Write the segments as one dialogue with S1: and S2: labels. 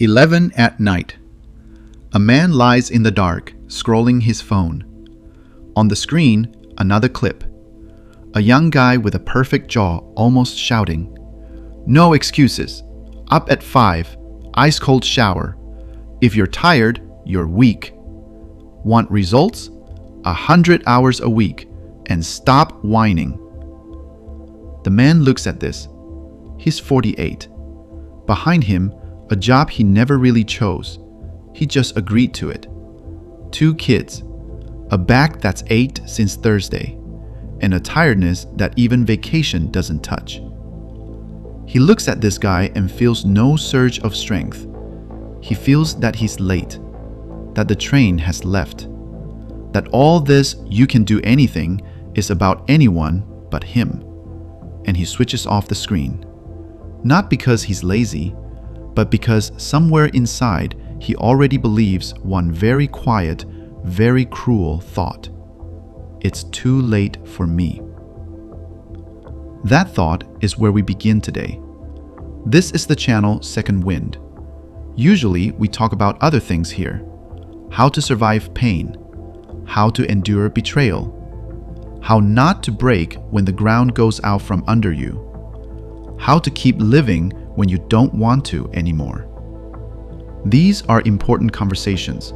S1: 11 at night. A man lies in the dark, scrolling his phone. On the screen, another clip. A young guy with a perfect jaw almost shouting, "No excuses. Up at 5, ice cold shower. If you're tired, you're weak. Want results? 100 hours a week and stop whining." The man looks at this. He's 48. Behind him, a job he never really chose. He just agreed to it. 2 kids, a back that's ached since Thursday, and a tiredness that even vacation doesn't touch. He looks at this guy and feels no surge of strength. He feels that he's late, that the train has left, that all this "you can do anything" is about anyone but him. And he switches off the screen. Not because he's lazy, but because somewhere inside he already believes one very quiet, very cruel thought. It's too late for me. That thought is where we begin today. This is the channel Second Wind. Usually we talk about other things here. How to survive pain, how to endure betrayal, how not to break when the ground goes out from under you, how to keep living when you don't want to anymore. These are important conversations.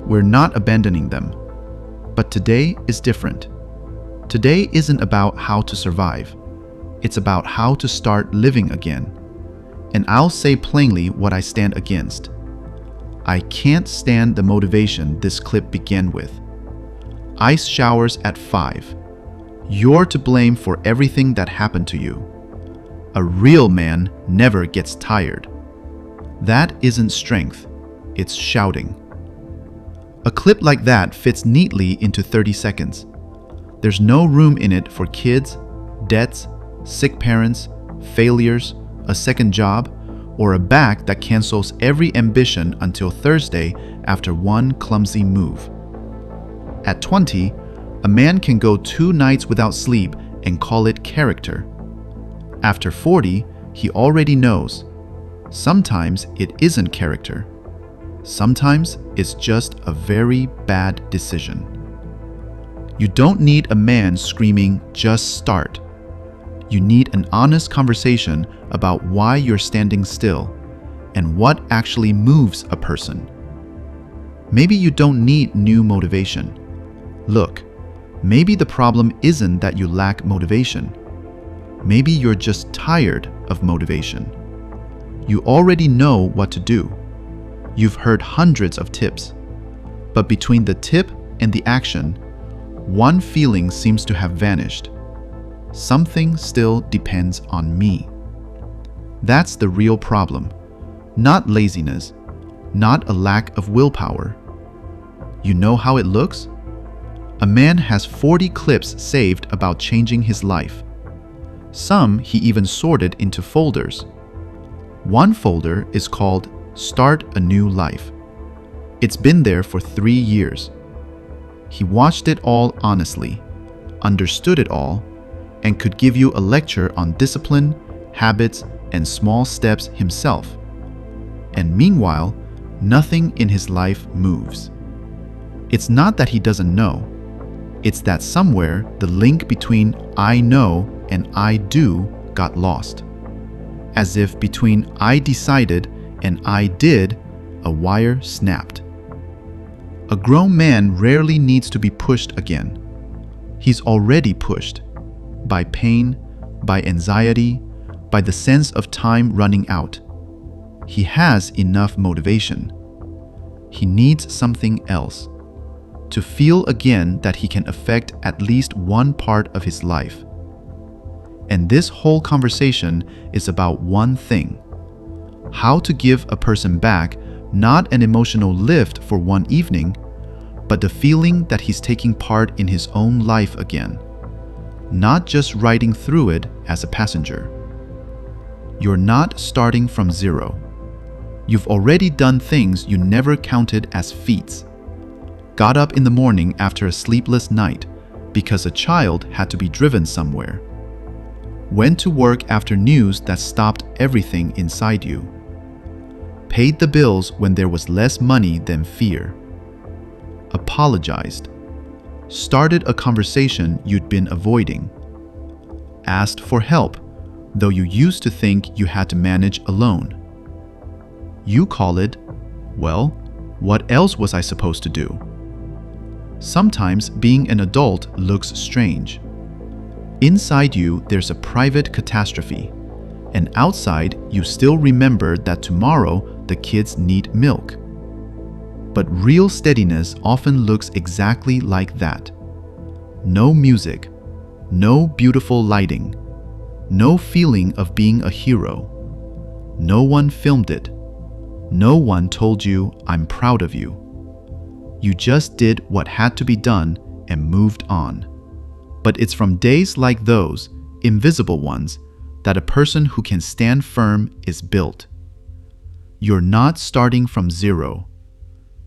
S1: We're not abandoning them. But today is different. Today isn't about how to survive. It's about how to start living again. And I'll say plainly what I stand against. I can't stand the motivation this clip began with. Ice showers at 5. You're to blame for everything that happened to you. A real man never gets tired. That isn't strength, it's shouting. A clip like that fits neatly into 30 seconds. There's no room in it for kids, debts, sick parents, failures, a second job, or a back that cancels every ambition until Thursday after one clumsy move. At 20, a man can go 2 nights without sleep and call it character. After 40, he already knows. Sometimes it isn't character. Sometimes it's just a very bad decision. You don't need a man screaming, "Just start." You need an honest conversation about why you're standing still and what actually moves a person. Maybe you don't need new motivation. Look, maybe the problem isn't that you lack motivation. Maybe you're just tired of motivation. You already know what to do. You've heard hundreds of tips. But between the tip and the action, one feeling seems to have vanished. Something still depends on me. That's the real problem. Not laziness, not a lack of willpower. You know how it looks? A man has 40 clips saved about changing his life. Some he even sorted into folders. One folder is called Start a New Life. It's been there for 3 years. He watched it all honestly, understood it all, and could give you a lecture on discipline, habits, and small steps himself. And meanwhile, nothing in his life moves. It's not that he doesn't know. It's that somewhere the link between "I know" and "I do" got lost. As if between "I decided" and "I did," a wire snapped. A grown man rarely needs to be pushed again. He's already pushed. By pain, by anxiety, by the sense of time running out. He has enough motivation. He needs something else. To feel again that he can affect at least one part of his life. And this whole conversation is about one thing. How to give a person back not an emotional lift for one evening, but the feeling that he's taking part in his own life again. Not just riding through it as a passenger. You're not starting from zero. You've already done things you never counted as feats. Got up in the morning after a sleepless night because a child had to be driven somewhere. Went to work after news that stopped everything inside you. paid the bills when there was less money than fear, apologized, started a conversation you'd been avoiding, asked for help, though you used to think you had to manage alone. You call it, well, what else was I supposed to do? Sometimes being an adult looks strange. Inside you, there's a private catastrophe, and outside, you still remember that tomorrow the kids need milk. But real steadiness often looks exactly like that. No music, no beautiful lighting, no feeling of being a hero. No one filmed it. No one told you, I'm proud of you. You just did what had to be done and moved on. But it's from days like those, invisible ones, that a person who can stand firm is built. You're not starting from zero.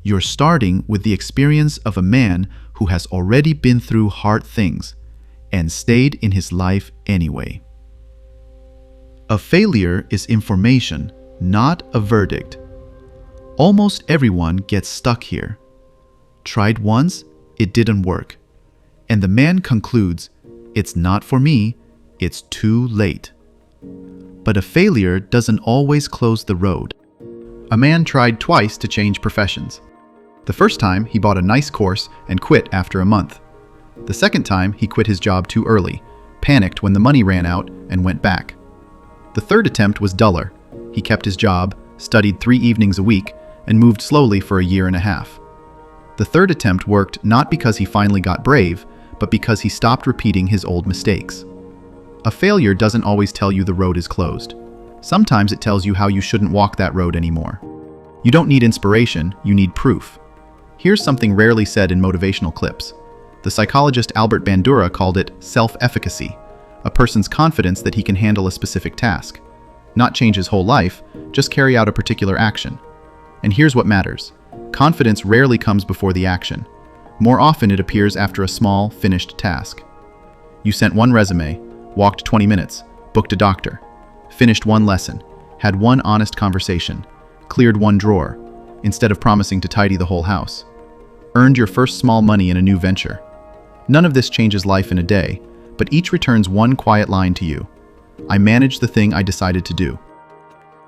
S1: You're starting with the experience of a man who has already been through hard things and stayed in his life anyway. A failure is information, not a verdict. Almost everyone gets stuck here. Tried once, it didn't work. And the man concludes, it's not for me, it's too late. But a failure doesn't always close the road. A man tried twice to change professions. The first time, he bought a nice course and quit after a month. The second time, he quit his job too early, panicked when the money ran out, and went back. The third attempt was duller. He kept his job, studied 3 evenings a week, and moved slowly for a year and a half. The third attempt worked not because he finally got brave, but because he stopped repeating his old mistakes. A failure doesn't always tell you the road is closed. Sometimes it tells you how you shouldn't walk that road anymore. You don't need inspiration, you need proof. Here's something rarely said in motivational clips. The psychologist Albert Bandura called it self-efficacy, a person's confidence that he can handle a specific task. Not change his whole life, just carry out a particular action. And here's what matters. Confidence rarely comes before the action. More often it appears after a small, finished task. You sent one resume, walked 20 minutes, booked a doctor, finished one lesson, had one honest conversation, cleared one drawer, instead of promising to tidy the whole house, earned your first small money in a new venture. None of this changes life in a day, but each returns one quiet line to you. I managed the thing I decided to do.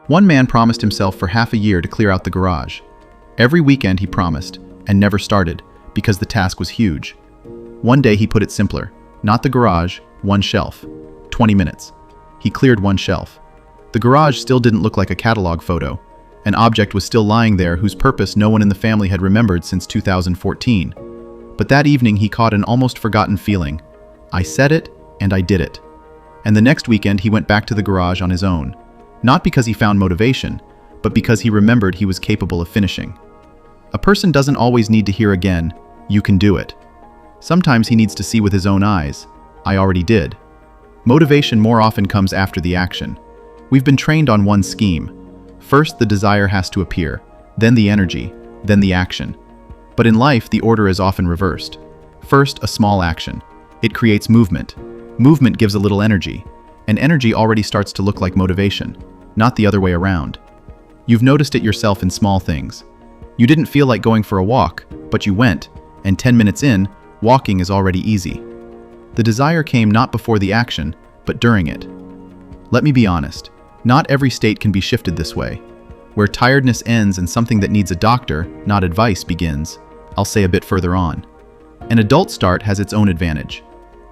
S1: One man promised himself for half a year to clear out the garage. Every weekend he promised, and never started, because the task was huge. One day he put it simpler, not the garage, one shelf. 20 minutes. He cleared one shelf. The garage still didn't look like a catalog photo. An object was still lying there whose purpose no one in the family had remembered since 2014. But that evening he caught an almost forgotten feeling. I said it, and I did it. And the next weekend he went back to the garage on his own. Not because he found motivation, but because he remembered he was capable of finishing. A person doesn't always need to hear again, you can do it. Sometimes he needs to see with his own eyes, I already did. Motivation more often comes after the action. We've been trained on one scheme. First, the desire has to appear, then the energy, then the action. But in life, the order is often reversed. First, a small action. It creates movement. Movement gives a little energy, and energy already starts to look like motivation, not the other way around. You've noticed it yourself in small things. You didn't feel like going for a walk, but you went, and 10 minutes in, walking is already easy. The desire came not before the action, but during it. Let me be honest, not every state can be shifted this way. Where tiredness ends and something that needs a doctor, not advice, begins, I'll say a bit further on. An adult start has its own advantage.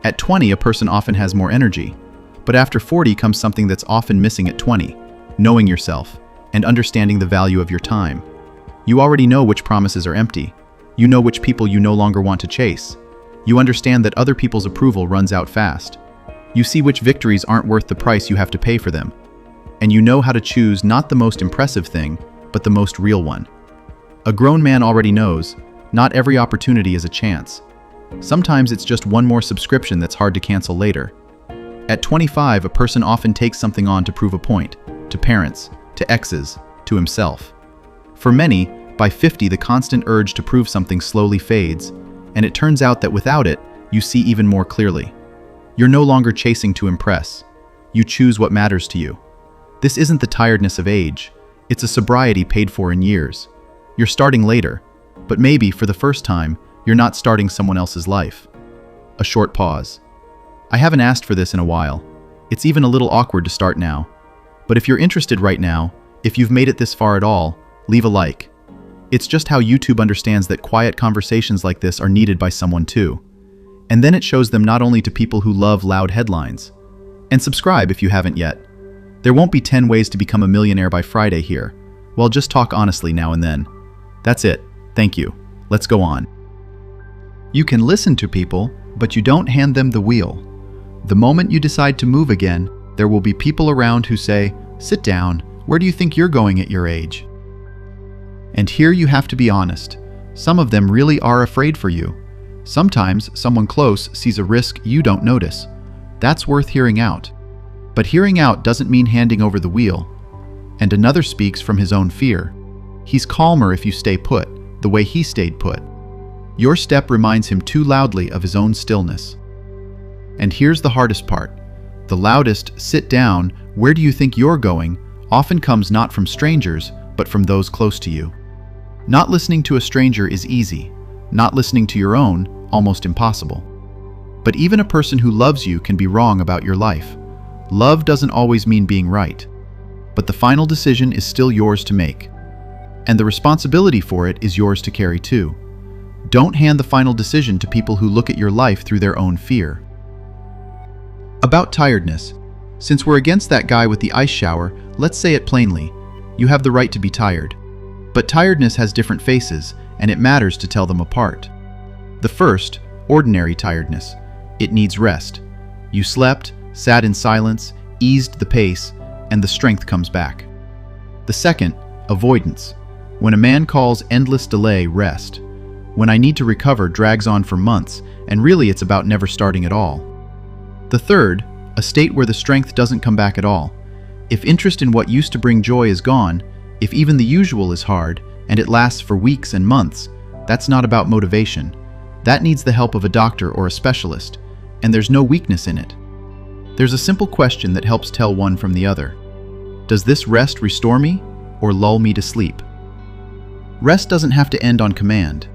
S1: At 20, a person often has more energy, but after 40 comes something that's often missing at 20, knowing yourself and understanding the value of your time. You already know which promises are empty. You know which people you no longer want to chase. You understand that other people's approval runs out fast. You see which victories aren't worth the price you have to pay for them. And you know how to choose not the most impressive thing, but the most real one. A grown man already knows, not every opportunity is a chance. Sometimes it's just one more subscription that's hard to cancel later. At 25, a person often takes something on to prove a point, to parents, to exes, to himself. For many, by 50, the constant urge to prove something slowly fades, and it turns out that without it, you see even more clearly. You're no longer chasing to impress. You choose what matters to you. This isn't the tiredness of age. It's a sobriety paid for in years. You're starting later, but maybe, for the first time, you're not starting someone else's life. A short pause. I haven't asked for this in a while. It's even a little awkward to start now. But if you're interested right now, if you've made it this far at all, leave a like. It's just how YouTube understands that quiet conversations like this are needed by someone too. And then it shows them not only to people who love loud headlines. And subscribe if you haven't yet. There won't be 10 ways to become a millionaire by Friday here. Well, just talk honestly now and then. That's it. Thank you. Let's go on. You can listen to people, but you don't hand them the wheel. The moment you decide to move again, there will be people around who say, "Sit down, where do you think you're going at your age?" And here you have to be honest. Some of them really are afraid for you. Sometimes someone close sees a risk you don't notice. That's worth hearing out. But hearing out doesn't mean handing over the wheel. And another speaks from his own fear. He's calmer if you stay put, the way he stayed put. Your step reminds him too loudly of his own stillness. And here's the hardest part. The loudest "sit down, where do you think you're going?" often comes not from strangers, but from those close to you. Not listening to a stranger is easy. Not listening to your own, almost impossible. But even a person who loves you can be wrong about your life. Love doesn't always mean being right. But the final decision is still yours to make. And the responsibility for it is yours to carry too. Don't hand the final decision to people who look at your life through their own fear. About tiredness. Since we're against that guy with the ice shower, let's say it plainly. You have the right to be tired. But tiredness has different faces, and it matters to tell them apart. The first, ordinary tiredness. It needs rest. You slept, sat in silence, eased the pace, and the strength comes back. The second, avoidance. When a man calls endless delay rest. When I need to recover drags on for months, and really it's about never starting at all. The third, a state where the strength doesn't come back at all. If interest in what used to bring joy is gone, if even the usual is hard, and it lasts for weeks and months, that's not about motivation. That needs the help of a doctor or a specialist, and there's no weakness in it. There's a simple question that helps tell one from the other. Does this rest restore me, or lull me to sleep? Rest doesn't have to end on command,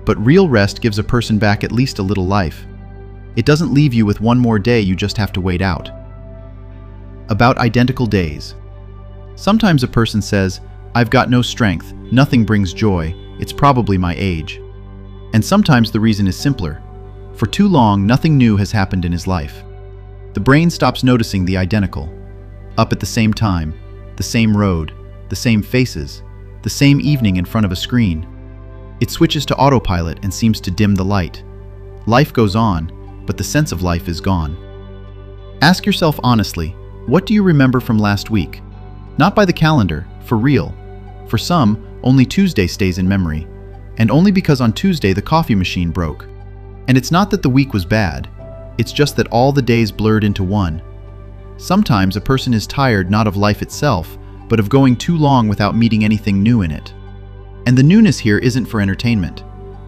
S1: but real rest gives a person back at least a little life. It doesn't leave you with one more day you just have to wait out. About identical days. Sometimes a person says, "I've got no strength, nothing brings joy, it's probably my age." And sometimes the reason is simpler. For too long, nothing new has happened in his life. The brain stops noticing the identical. Up at the same time, the same road, the same faces, the same evening in front of a screen. It switches to autopilot and seems to dim the light. Life goes on, but the sense of life is gone. Ask yourself honestly, what do you remember from last week? Not by the calendar, for real. For some, only Tuesday stays in memory, and only because on Tuesday the coffee machine broke. And it's not that the week was bad, it's just that all the days blurred into one. Sometimes a person is tired not of life itself, but of going too long without meeting anything new in it. And the newness here isn't for entertainment.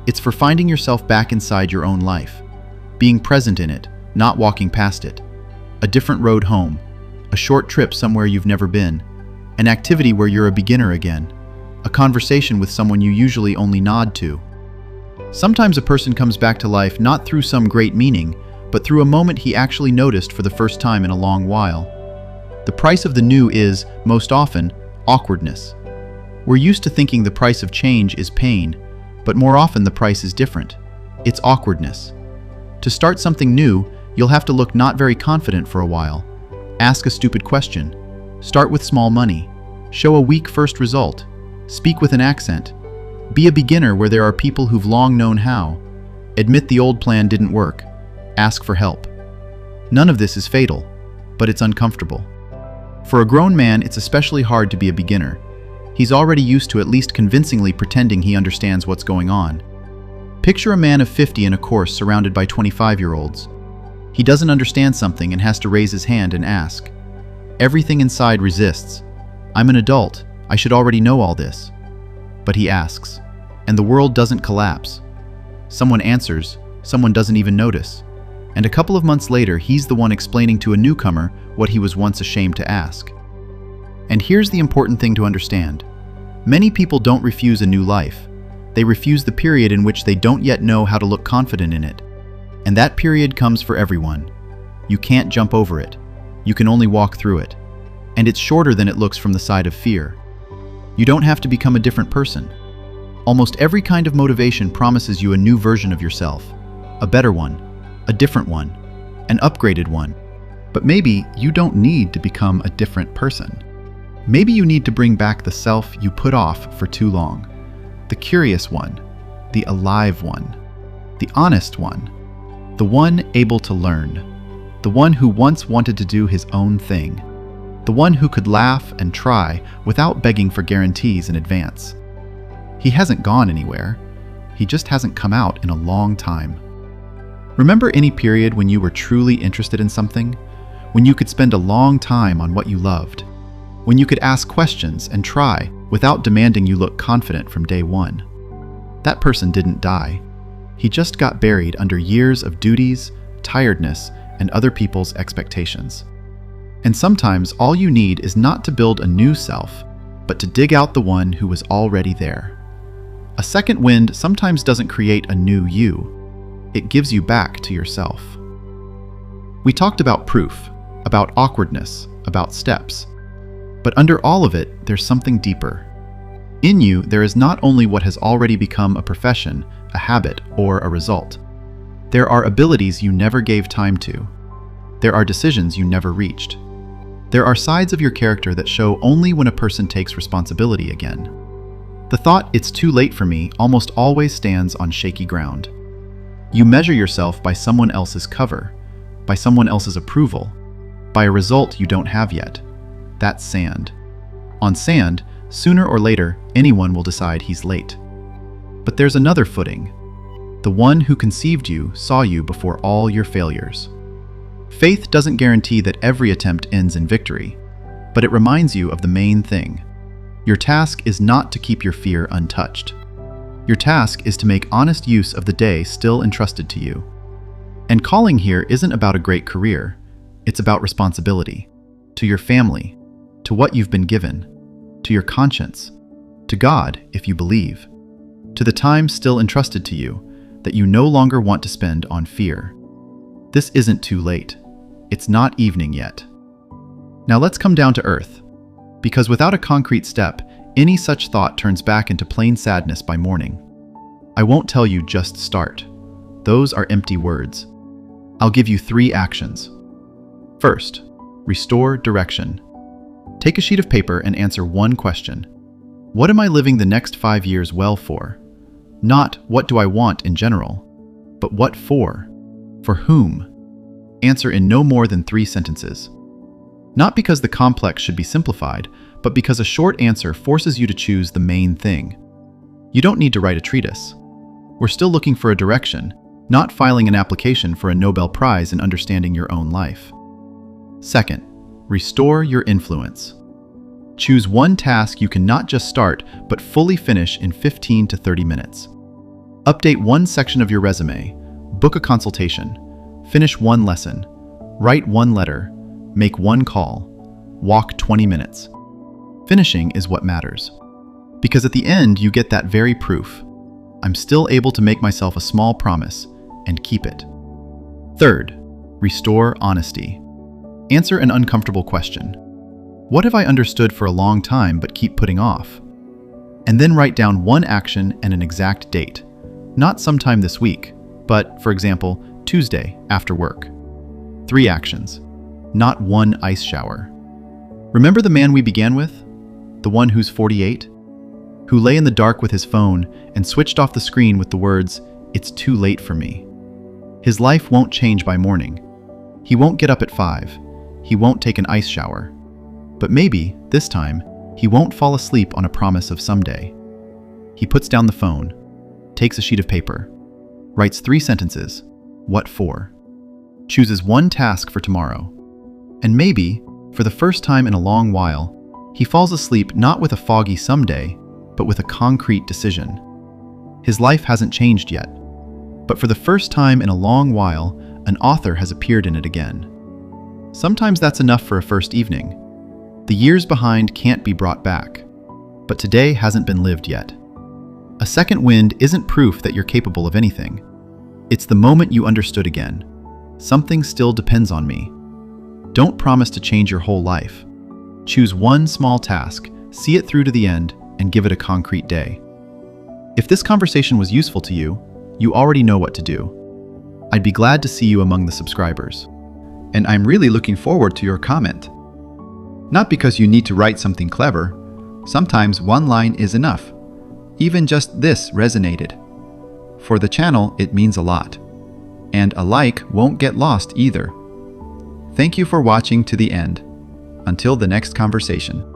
S1: It's for finding yourself back inside your own life. Being present in it, not walking past it. A different road home. A short trip somewhere you've never been. An activity where you're a beginner again. A conversation with someone you usually only nod to. Sometimes a person comes back to life not through some great meaning, but through a moment he actually noticed for the first time in a long while. The price of the new is, most often, awkwardness. We're used to thinking the price of change is pain, but more often the price is different. It's awkwardness. To start something new, you'll have to look not very confident for a while. Ask a stupid question. Start with small money. Show a weak first result. Speak with an accent. Be a beginner where there are people who've long known how. Admit the old plan didn't work. Ask for help. None of this is fatal, but it's uncomfortable. For a grown man, it's especially hard to be a beginner. He's already used to at least convincingly pretending he understands what's going on. Picture a man of 50 in a course surrounded by 25-year-olds. He doesn't understand something and has to raise his hand and ask. Everything inside resists. I'm an adult. I should already know all this. But he asks, and the world doesn't collapse. Someone answers, someone doesn't even notice. And a couple of months later, he's the one explaining to a newcomer what he was once ashamed to ask. And here's the important thing to understand. Many people don't refuse a new life. They refuse the period in which they don't yet know how to look confident in it. And that period comes for everyone. You can't jump over it. You can only walk through it. And it's shorter than it looks from the side of fear. You don't have to become a different person. Almost every kind of motivation promises you a new version of yourself. A better one, a different one, an upgraded one. But maybe you don't need to become a different person. Maybe you need to bring back the self you put off for too long. The curious one, the alive one, the honest one, the one able to learn, the one who once wanted to do his own thing, the one who could laugh and try without begging for guarantees in advance. He hasn't gone anywhere. He just hasn't come out in a long time. Remember any period when you were truly interested in something? When you could spend a long time on what you loved? When you could ask questions and try without demanding you look confident from day one? That person didn't die. He just got buried under years of duties, tiredness, and other people's expectations. And sometimes all you need is not to build a new self, but to dig out the one who was already there. A second wind sometimes doesn't create a new you. It gives you back to yourself. We talked about proof, about awkwardness, about steps. But under all of it, there's something deeper. In you, there is not only what has already become a profession, a habit, or a result. There are abilities you never gave time to. There are decisions you never reached. There are sides of your character that show only when a person takes responsibility again. The thought, "it's too late for me," almost always stands on shaky ground. You measure yourself by someone else's cover, by someone else's approval, by a result you don't have yet. That's sand. On sand, sooner or later, anyone will decide he's late. But there's another footing. The one who conceived you saw you before all your failures. Faith doesn't guarantee that every attempt ends in victory, but it reminds you of the main thing. Your task is not to keep your fear untouched. Your task is to make honest use of the day still entrusted to you. And calling here isn't about a great career. It's about responsibility. To your family, to what you've been given, to your conscience, to God if you believe, to the time still entrusted to you that you no longer want to spend on fear. This isn't too late. It's not evening yet. Now let's come down to earth, because without a concrete step, any such thought turns back into plain sadness by morning. I won't tell you just start. Those are empty words. I'll give you 3 actions. First, restore direction. Take a sheet of paper and answer one question. What am I living the next 5 years well for? Not what do I want in general, but what for? For whom? Answer in no more than 3 sentences. Not because the complex should be simplified, but because a short answer forces you to choose the main thing. You don't need to write a treatise. We're still looking for a direction, not filing an application for a Nobel Prize in understanding your own life. Second, restore your influence. Choose one task you can not just start, but fully finish in 15 to 30 minutes. Update one section of your resume, book a consultation, finish one lesson, write one letter, make one call, walk 20 minutes. Finishing is what matters. Because at the end, you get that very proof. I'm still able to make myself a small promise and keep it. Third, restore honesty. Answer an uncomfortable question. What have I understood for a long time but keep putting off? And then write down one action and an exact date. Not sometime this week, but, for example, Tuesday after work. 3 actions. Not one ice shower. Remember the man we began with? The one who's 48? Who lay in the dark with his phone and switched off the screen with the words, "It's too late for me." His life won't change by morning. He won't get up at 5. He won't take an ice shower. But maybe, this time, he won't fall asleep on a promise of someday. He puts down the phone, takes a sheet of paper, writes 3 sentences, what for? Chooses one task for tomorrow. And maybe, for the first time in a long while, he falls asleep not with a foggy someday, but with a concrete decision. His life hasn't changed yet, but for the first time in a long while, an author has appeared in it again. Sometimes that's enough for a first evening. The years behind can't be brought back, but today hasn't been lived yet. A second wind isn't proof that you're capable of anything. It's the moment you understood again. Something still depends on me. Don't promise to change your whole life. Choose one small task, see it through to the end, and give it a concrete day. If this conversation was useful to you, you already know what to do. I'd be glad to see you among the subscribers. And I'm really looking forward to your comment. Not because you need to write something clever. Sometimes one line is enough. Even just this resonated. For the channel, it means a lot. And a like won't get lost either. Thank you for watching to the end. Until the next conversation.